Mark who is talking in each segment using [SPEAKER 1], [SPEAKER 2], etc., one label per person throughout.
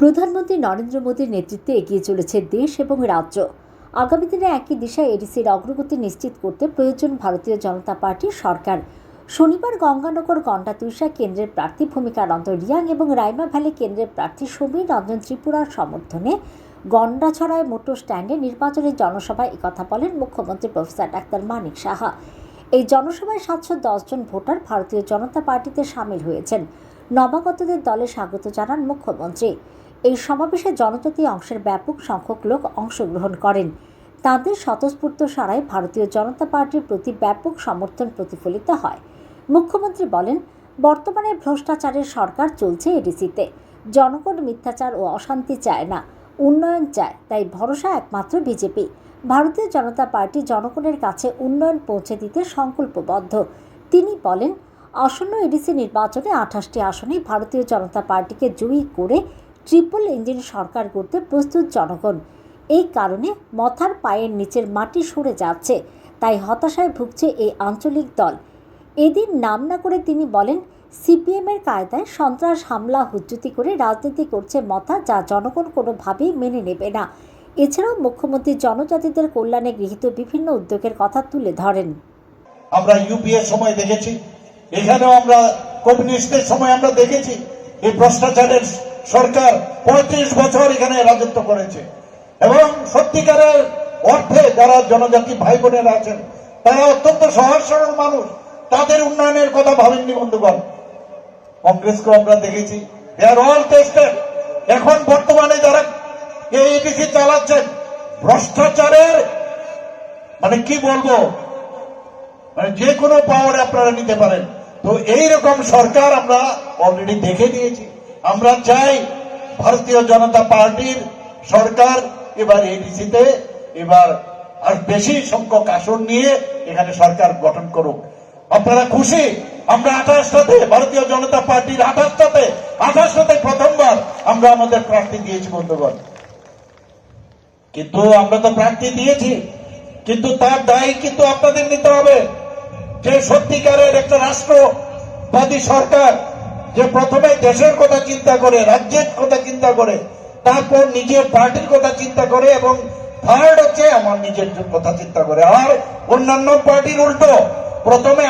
[SPEAKER 1] প্রধানমন্ত্রী নরেন্দ্র মোদীর নেতৃত্বে এগিয়ে চলেছে দেশ এবং রাজ্য। আগামী দিনে একই দিশায় এডিসির অগ্রগতি নিশ্চিত করতে প্রয়োজন ভারতীয় জনতা পার্টির সরকার। শনিবার গঙ্গানগর গন্ডাতুইশা কেন্দ্রের প্রার্থী ভূমিকা নন্দ রিয়াং এবং রাইমা ভ্যালি কেন্দ্রের প্রার্থী সমীর রঞ্জন ত্রিপুরার সমর্থনে গন্ডাছড়ায় মোটর স্ট্যান্ডে নির্বাচনী জনসভায় একথা বলেন মুখ্যমন্ত্রী প্রফেসর ডাক্তার মানিক সাহা। এই জনসভায় 710 জন ভোটার ভারতীয় জনতা পার্টিতে সামিল হয়েছেন। নবাগতদের দলে স্বাগত জানান মুখ্যমন্ত্রী। এই সমাবেশে জনজাতি অংশের ব্যাপক সংখ্যক লোক অংশগ্রহণ করেন। তাদের স্বতঃস্ফূর্ত সাড়ায় ভারতীয় জনতা পার্টির প্রতি ব্যাপক সমর্থন প্রতিফলিত হয়। মুখ্যমন্ত্রী বলেন, বর্তমানে ভ্রষ্টাচারের সরকার চলছে এডিসিতে। জনগণ মিথ্যাচার ও অশান্তি চায় না, উন্নয়ন চায়। তাই ভরসা একমাত্র বিজেপি। ভারতীয় জনতা পার্টি জনগণের কাছে উন্নয়ন পৌঁছে দিতে সংকল্পবদ্ধ। তিনি বলেন, আসন্ন এডিসি নির্বাচনে 28টি আসনে ভারতীয় জনতা পার্টিকে জয়ী করে ট্রিপল ইঞ্জিন সরকার করতে প্রস্তুত জনগণ। এই কারণে মাথার পায়ের নিচের মাটি সরে যাচ্ছে, তাই হতাশায় ভুগছে এই আঞ্চলিক দল। এদিন নাম না করে তিনি বলেন, সিপিএমের কায়দায় সন্ত্রাস, হামলা, হুজ্জুতি করে রাজনীতি করছে মথা, যা জনগণ কোনোভাবেই মেনে নেবে না। এছাড়াও মুখ্যমন্ত্রী জনজাতিদের কল্যাণে গৃহীত বিভিন্ন উদ্যোগের কথা তুলে ধরেন।
[SPEAKER 2] আমরা ইউপিএর সময় দেখেছি, এখানেও আমরা কমিউনিস্টের সময় আমরা দেখেছি এই ভ্রষ্টাচারের সরকার 35 বছর এখানে রাজত্ব করেছে এবং সত্যিকারের অর্থে যারা জনজাতি ভাই বোনেরা আছেন তারা অত্যন্ত সহজ সরল মানুষ, তাদের উন্নয়নের কথা ভাবেননি বন্ধুগণ। কংগ্রেসকেও আমরা দেখেছি, দে আর অল টেস্টেড। এখন বর্তমানে যারা এই এডিসি চালাচ্ছেন ভ্রষ্টাচারের মানে কি বলবো, মানে যে কোনো পাওয়ার আপনারা নিতে পারেন। তো এইরকম সরকার আমরা অলরেডি দেখে দিয়েছি। আমরা চাই ভারতীয় জনতা পার্টির সরকার এবার এডিসিতে এবার আর বেশি সংখ্যক আসন নিয়ে এখানে সরকার গঠন করুক। আপনারা খুশি? আমরা 28টাতে ভারতীয় জনতা পার্টির 28টাতে প্রথমবার আমরা আমাদের প্রার্থী দিয়েছি বন্ধুগণ। কিন্তু আমরা তো প্রার্থী দিয়েছি, কিন্তু তার দায় কিন্তু আপনাদের নিতে হবে। যে সত্যিকারের একটা রাষ্ট্রবাদী সরকার, যে প্রথমে দেশের কথা চিন্তা করে, রাজ্যের কথা চিন্তা করে, তারপর নিজের পার্টির কথা চিন্তা করে এবং থার্ড হচ্ছে আমার নিজের কথা চিন্তা করে। আর অন্যান্য পার্টির উল্টো, প্রথমে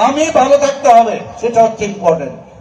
[SPEAKER 2] আমি ভালো থাকতে হবে, সেটা হচ্ছে ইম্পর্টেন্ট।